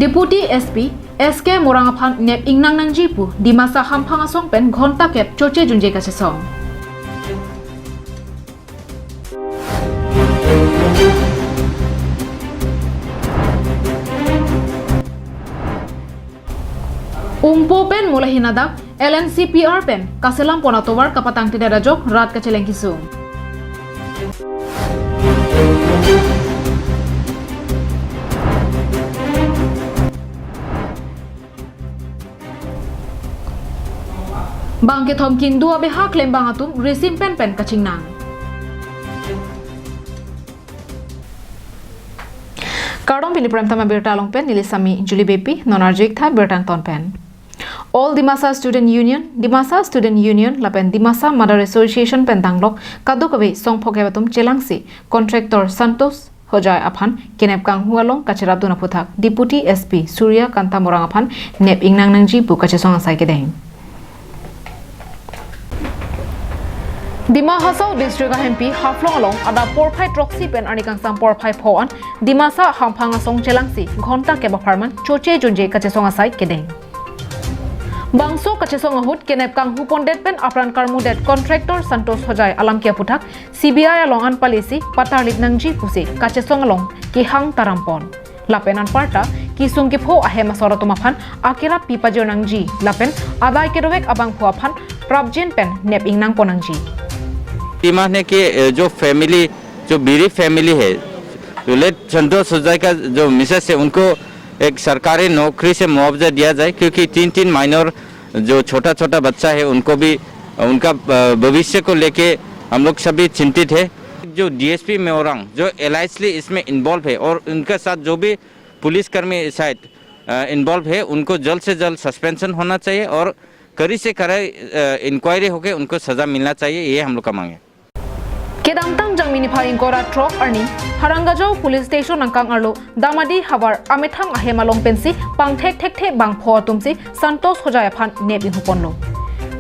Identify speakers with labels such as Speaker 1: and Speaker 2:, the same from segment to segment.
Speaker 1: Deputy SP SK Morangaphan nep ingnang nang jipu di masa hampang asong pen ghonta kep choche junje kache song. Umpo pen mulai hinadak LNCPR pen kaselam ponatowar kapatang tidak rajok rat kaceleng kisung. Bangke thom king dua behak lembang atum resim pen kacing nang. Kardom pili prem tama bertalong pen nilisami Julie Bepi nonarjik tha bertang ton pen. All Dimasa Student Union lapen Dimasa Mother Association pentanglok kadukawi song phokebatum chelangsi contractor Santos Hojai aphan kenep kang hualong kacherab duna puthak Deputy SP Surya Kanta Morang aphan nep ingnang nangji bu kachesong asai kedeng. Dima Hasau District MP Haflong along ada porpai troksi pen anikang sam porpai phoan Dimasa hampang asong chelangsi ghonta keba farman choche junje kachesong asai kedeng. Bangso kachesong ahut kenep kang hupondet pen apran karmudet contractor Santos Hojai alam kia puthak CBI along an palisi patarlit nangji pusi kachesong along ki hang tarampon lapenan parta ki sungki pho ahe masora tumaphan akira pipajor nangji lapen adai kedowek abang pho aphan prabjin pen nep ingnang ponangji.
Speaker 2: Demand है कि जो family जो बीरी family है जो late संतोष हजाई का जो Mrs है उनको एक सरकारी नौकरी से मुआवजा दिया जाए क्योंकि तीन माइनर जो छोटा बच्चा है उनको भी उनका भविष्य को लेके हम लोग सभी चिंतित है। जो डीएसपी मेओरांग जो एलाइसली इसमें इन्वॉल्व है और उनके साथ जो भी पुलिसकर्मी शायद इन्वॉल्व है उनको जल्द से जल्द सस्पेंशन होना चाहिए और कड़ी से कड़ी इंक्वायरी होकर उनको सजा मिलना चाहिए, ये हम लोग का मांग है।
Speaker 1: Kedamtang jangmini pharing kora trok arni Harangajau police station nangkang arlo damadi habar amethang ahemalong pensi pangthek thek bang pho tumsi Santos Hojai aphan nebi huponlo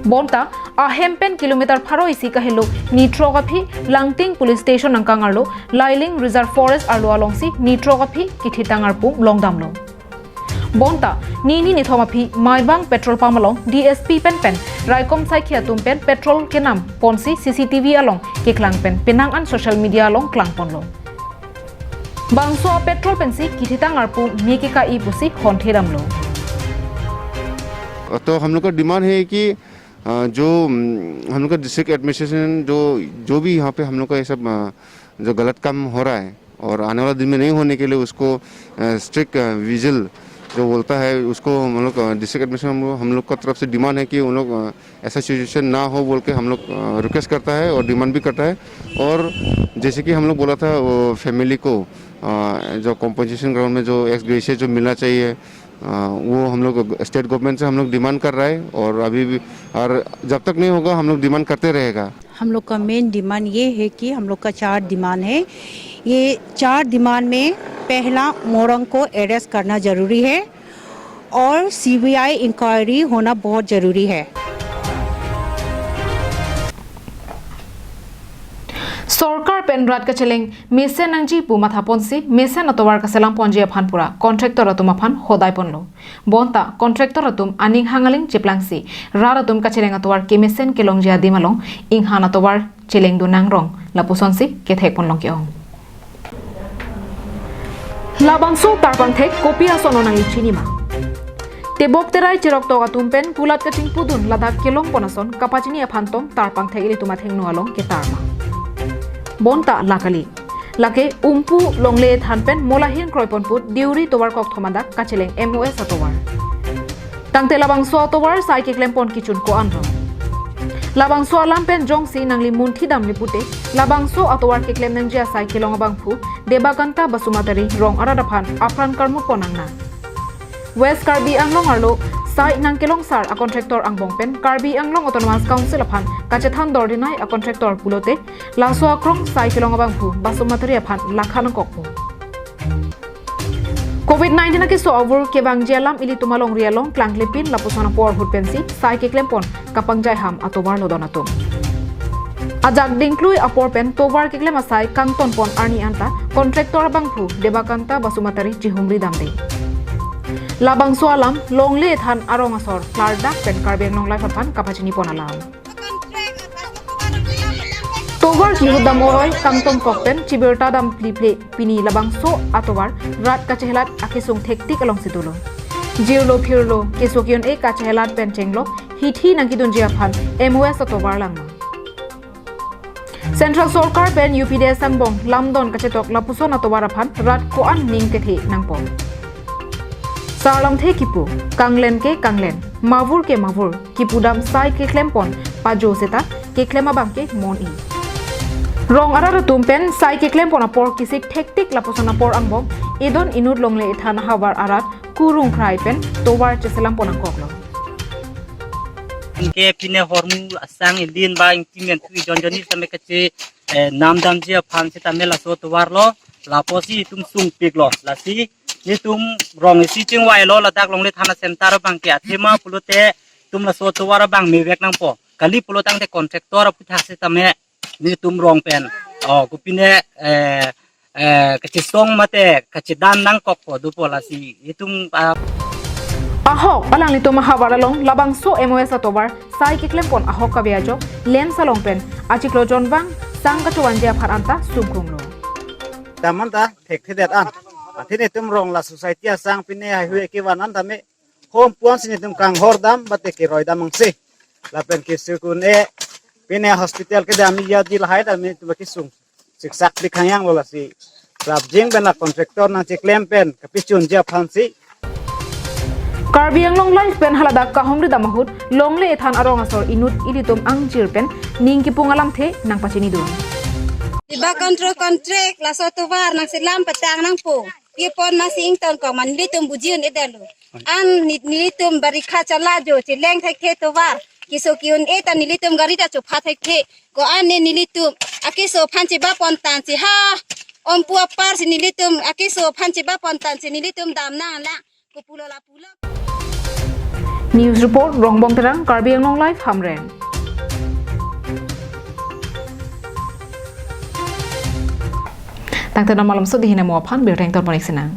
Speaker 1: bonta ahempen kilometer pharo isi kahelo nitrogapi langting police station nangkang arlo Lailing Reserve Forest arlo alongsi nitrogapi kithitangar pu longdamlo bonta nini nithomapi maibang petrol pump along DSP pen Raikom Saikhia tumpen petrol kenam ponsi CCTV along keklang pen penang an social media along klang ponlo bangso petrol pensi kititang arpu mikika I pusi hontheram lo.
Speaker 3: तो हम लोग का demand है कि जो हम लोग का डिस्ट्रिक्ट एडमिनिस्ट्रेशन जो भी यहाँ पे हम लोग का ये सब जो गलत काम हो रहा है और आने वाला दिन में नहीं होने के लिए उसको स्ट्रिक्ट विजिल जो बोलता है उसको हम लोग डिस्ट्रिक्ट एडमिनिस्ट्रेशन हम लोग का तरफ से डिमांड है कि उन लोग ऐसा सिचुएशन ना हो बोल के हम लोग रिक्वेस्ट करता है और डिमांड भी करता है। और जैसे कि हम लोग बोला था वो फैमिली को जो कॉम्पनसेशन ग्राउंड में जो एक्स ग्रेशियर जो मिलना चाहिए वो हम लोग स्टेट गवर्नमेंट से हम लोग डिमांड कर रहा है और अभी भी और जब तक नहीं होगा हम लोग डिमांड करते रहेगा।
Speaker 4: हम लोग का मेन डिमांड ये है कि हम लोग का 4 डिमांड है। ये 4 डिमांड में पहला मोरंग को अरेस्ट करना जरूरी है और CBI इंक्वायरी होना बहुत जरूरी है।
Speaker 1: Sorkar pen rat kacheleng mesen nangji pu matha ponsi mesen atowar kaselang ponje aphan pura contractor atum aphan hodai ponlo bonta contractor atum aning hangaling cheplangsi rar atum kacheleng atowar ke mesen kelong ja dimalong inghan atowar cheleng du nangrong lapusonsi kethek ponlong kyong labangso tarpang thek kopia sono nang chinima tebok terai chirok to atum pen pulat kaching pudun ladak kelong ponason kapachini aphantom tarpang thek ili tumatheng no along ke tarma bonta lakali lake umpu longle thanpen molahin kroipon put diuri towar kok thomada kacheleng MOS atowar tangte labangso atowar sai keklempon kichun ko anro labangso alampen jongsi nangli munthi damni pute labangso atowar keklem nangja sai kelong abangphu debaganta basumatari rong aradaphan afran karmu ponangna West Karbi Anglong arlo sai nang kelong sar a contractor angbong pen Karbi Anglong Autonomous Council aphan kachethan dordinai a contractor pulote laso akrong sai kelong abangphu basumatari aphan lakhan kokpo COVID-19 ke so over ke bang jalam ili tumalong rialong klanglepin lapusana por hutpensi sai ke klempon kapangjai ham atobar lodonatum ajak dingklui apor pen tobar ke klem asai kangton pon arni anta contractor bangphu debakanta basumatari jihumri damde labang so alam longle than arong asor klardak pen karbeng nong lai phan kapachini pon alam tovar ki hudam oroi kamtom kokten chiberta dam pliple pini labang so atovar rat kachelat akisung thektik along situlo jirlo phirlo kesokion e kachelat pen chenglo hithi nangkidun jia phan MOS atovar langma Central Sorkar pen UPDS sangbong lamdon kachetok lapuson atovar phan rat ko an ning kethi nangpon Sarlam the kipu kanglen ke kanglen mavur ke mavur kipudam sai ke klempon pajo seta ke klema bangke mon i Rong arara tumpen sai ke klempon apor kisik thektik lapuson apor angbong idon inut longle ithana habar arat kurung khrai pen tobar cheselam ponang koklo
Speaker 5: ke pine hormu asang indin ba ingtimen tui jonjoni same kache namdam je phan se tamela so towar lo laposi tum sung pik lo lasi ni tum rong si ching wai lo la dak long le thana center bang ke athema pulute tum la so towar bang me vek nang po kali pulotang te contractor pu thak se tame ni tum rong pen ku pine kache song mate kache dan nang kok po du po lasi itum
Speaker 1: ahok alang lito mahabaralong labang so MOS atobar sai ke klempon ahok ka beajo len salong pen achiklo jonbang sangka chuan dia pharanta sumkrunglo
Speaker 6: tamanta thek thedet an athine tum rong la society asang pine hai hue ke wanan tame hom puan sine tum kang hordam bate ke roidam angse la pen ke sukun e pine hospital ke dam ya dil hai da me tu ke sung siksak dikhayang lo la si klab jing ben la contractor na che claim pen kapichun ja phansi
Speaker 1: Karbi ang long life pen haladak kahom rida mahut longle ethan arong asor inut ilitum ang jirpen ning kipung alam the nang pachini dun
Speaker 7: Iba kontrol kontrak la soto war nang silam patang nang po. Ipon masing ton ko man litum bujiun edalo. An nilitum barikha chala jo chileng thai the to war. Kiso kiun eta nilitum garita cho pha thai the. Ko an ne nilitum akiso phanchi ba pontan si ha. Om pua par si nilitum akiso phanchi ba pontan si nilitum dam na la. Ko pulo la pulo.
Speaker 1: News report rongbong terang Karbi ang long life hamren Tangtan malam so dihina mo aphan bireng ton ponik senang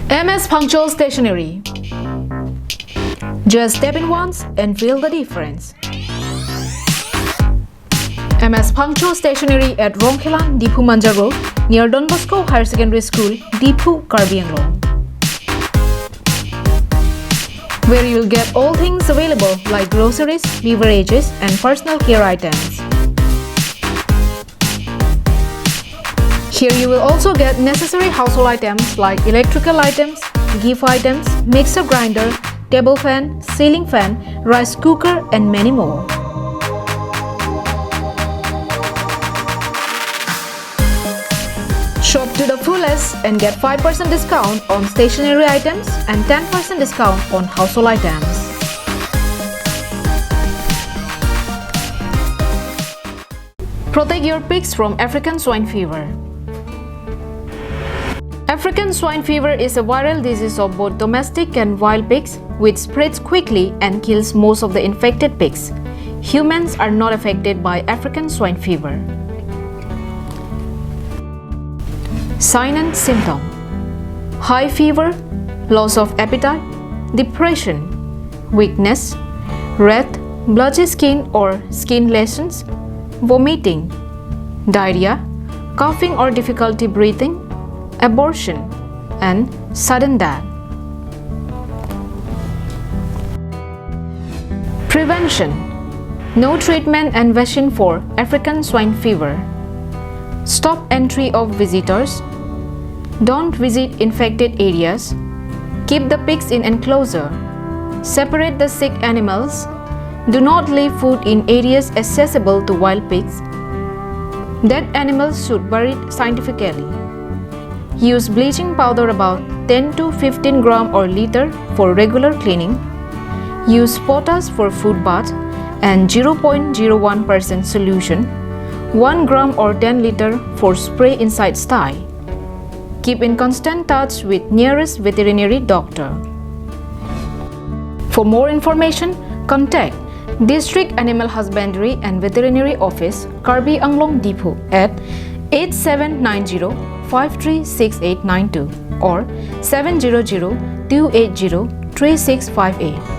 Speaker 1: MS Punctual Stationery. Just step in once and feel the difference. MS Punctual Stationery at Rongkhelan, Dipu Manja Road, near Don Bosco Higher Secondary School, Dipu, Karbi Anglong. Where you will get all things available like groceries, beverages, and personal care items. Here you will also get necessary household items like electrical items, gift items, mixer grinder, table fan, ceiling fan, rice cooker, and many more. Shop to the fullest and get 5% discount on stationery items and 10% discount on household items. Protect your pigs from African swine fever. African swine fever is a viral disease of both domestic and wild pigs, which spreads quickly and kills most of the infected pigs. Humans are not affected by African swine fever. Sign and symptom: high fever, loss of appetite, depression, weakness, red, blotchy skin or skin lesions, vomiting, diarrhea, coughing or difficulty breathing, abortion, and sudden death. Prevention: no treatment and vaccine for African swine fever. Stop entry of visitors. Don't visit infected areas. Keep the pigs in enclosure. Separate the sick animals. Do not leave food in areas accessible to wild pigs. Dead animals should be buried scientifically. Use bleaching powder about 10 to 15 gram or liter for regular cleaning. Use potash for food bath and 0.01% solution, 1 gram or 10 liter for spray inside sty. keep in constant touch with nearest veterinary doctor. For more information, contact District Animal Husbandry and Veterinary Office, Karbi Anglong Depot at 8790-536892 or 700-280-3658.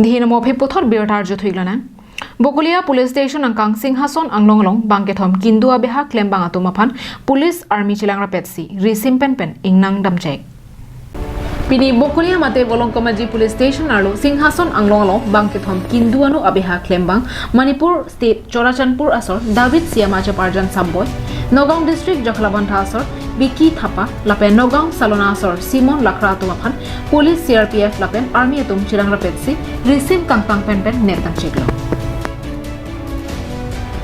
Speaker 1: Dihin mo phi puthor birtar jo thuiglana Bokulia Police Station angkang Singhason anglonglong bangkethom kindua beha klem bangatu maphan Police Army chilangra petsi risimpen pen ingnang damchek Pini Bokulia mate bolong komaji Police Station arlo Singhason anglonglong bangkethom kinduanu abeha klembang Manipur State Chorachandpur asor David Siamacha Parjan Samboy Nagaon District Jokhlabantha asor Biki Thapa lapen Nagaon Salona asor Simon Lakra tumaphan Police CRPF lapen Army atum chilangra petsi risim kangkang pen netang cheklo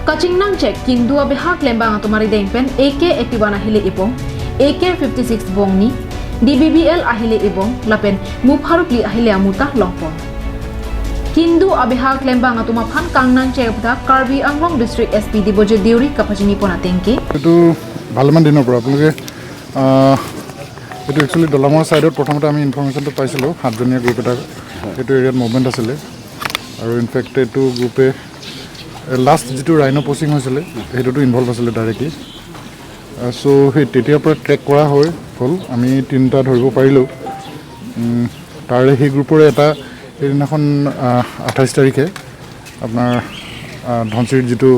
Speaker 1: Kachingnang check kindua beha klembang atumari dengpen AK-81 ahile ipong AK-56 bongni DBBL ahile ibong lapen mupharupli ahile amuta longpon Kindu abeha klembang atumaphan kangnan chepda Karbi Anglong District SP Diboje Deuri kapachini ponatengke
Speaker 8: এটো ভালমান দিনৰ পৰা আপোনালোকে এটো actually দলামৰ সাইডত প্ৰথমতে আমি ইনফৰমেশনটো পাইছিলো সাতজনীয়া group এটা এটো এৰিয়াত মুভমেন্ট আছিল আৰু ইনফেক্ট এটো গ্ৰুপে লাষ্ট যেটো ৰাইনো পোচিং হৈছিল হেতুটো ইনভলভ আছিল ডাইৰেক্টলি সো হে তেতিয়াৰ পৰা ট্ৰেক কৰা হ'ল আমি তিনটা ধৰিব পাৰিলো তাৰে হে গ্ৰুপৰ এটা এদিনাখন 28 তাৰিখে আপোনাৰ ধনচিৰ যেটো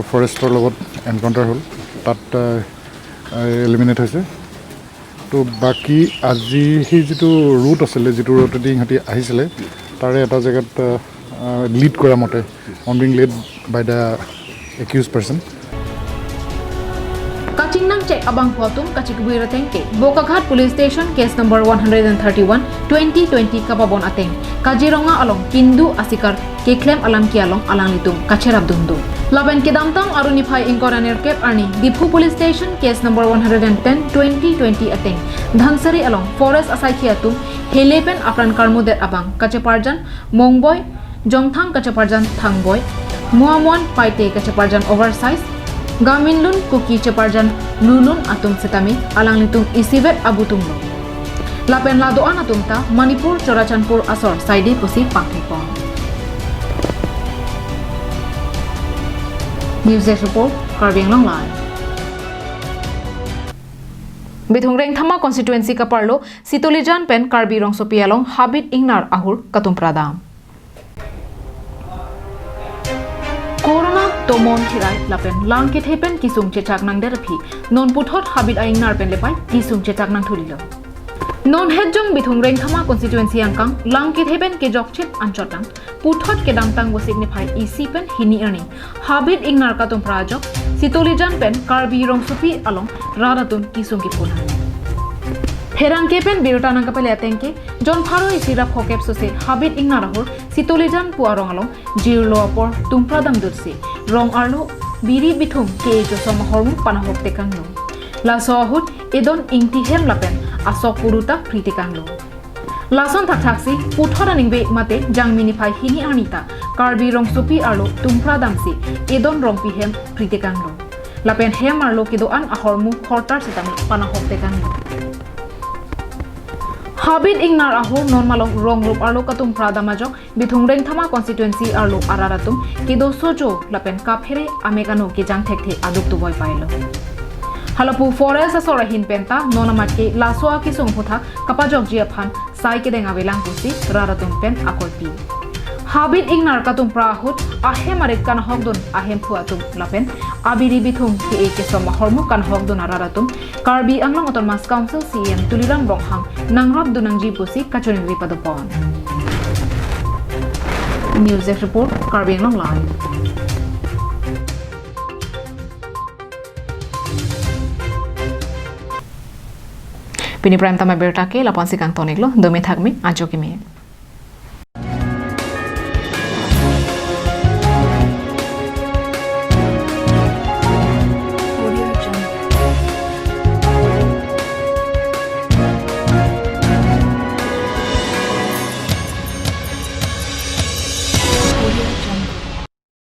Speaker 8: ফৰেষ্টৰ লগত এনকাউন্টাৰ হ'ল তাত এলিমিনেট হৈছে তো বাকি আজি হি যেটো ৰুট আছিল যেটো ৰুটেদি হতি আহিছিল তাৰে এটা জায়গাত লিড কৰা মতে on being led by the accused person
Speaker 1: Kachingnang check abang photum kachikbuira tengke Bokaghat Police Station case number 131 2020 kapabon ateng Kajironga along Kindu asikar keklem alam ki along alang litung kacherab dundu Laben kedamtang arunify inkoraner kep arni Diphu Police Station case number 110 2020 ateng Dhansari along Forest Asai atum Helepen apran karmudet abang kacheparjan Mongboy Jongthang kacheparjan Thangboy Muamwan Paite kacheparjan Oversize Gaminlun Kuki Cheparjan Lulun atum setami alang litung isibet abutunglo Lapen ladoan atumta Manipur Chorachandpur asor saide pusi pangthepon News Desk Report Karbi Anglong Live Bithungreng Thama constituency kaparlo Sitolijan pen Karbi Rongsopi along Habit Ingnar ahur katum pradam Corona tomon hirai lapen lang kethepen kisung chechak nang derphi non puthot habit aing nar pen lepai kisung chechak nang thulilo non hejong bithungreng thama constituency angkang lang kethepen ke jokchit anchotang puthot ke damtang bo signify ec pen hini ani habit ingnar katum prajok sitolijan pen Karbi Rongsopi along radatun kisung ki phuna Herang kepen birota nang kapele atengke John Pharo isira phokep sose habit ingna rahor sitolijan puarong along jirlo apor tumpradam dursi rong arlo biri bithum ke jo somahormu panahok tekanglo la sohut edon ingti hem lapen asok puruta pritekanglo lason thakhaksi puthora ningbe mate jangmini phai hini anita Karbi Rongsopi arlo tumpradam si edon rongpi hem pritekanglo lapen hem arlo kedoan ahormu khortar sitami panahok tekanglo Habit ingnar aho normalong rong rup arlo katum pradamajok bithungreng thama constituency arlo araratum kido sojo lapen kaphere amekano ki jangthekhe aduk tu boy pailo Halapu forest asora hin penta nonamatke lasoa ki songphutha kapajok jiaphan sai ke denga belang pusi raratum pen akorpi Habit ingnar katum prahut ahem aret kan hokdon ahem phuatum lapen abiri bithung ki eke somahormu kan hokdon araratum Karbi Anglong Autonomous Council CM Tuliram Ronghang nangrab dunang jipusi kachoning ripadopon News Desk Report Karbi Anglong Live Pini prime tama bertake lapon sikang toniglo dome thakmi ajo kimi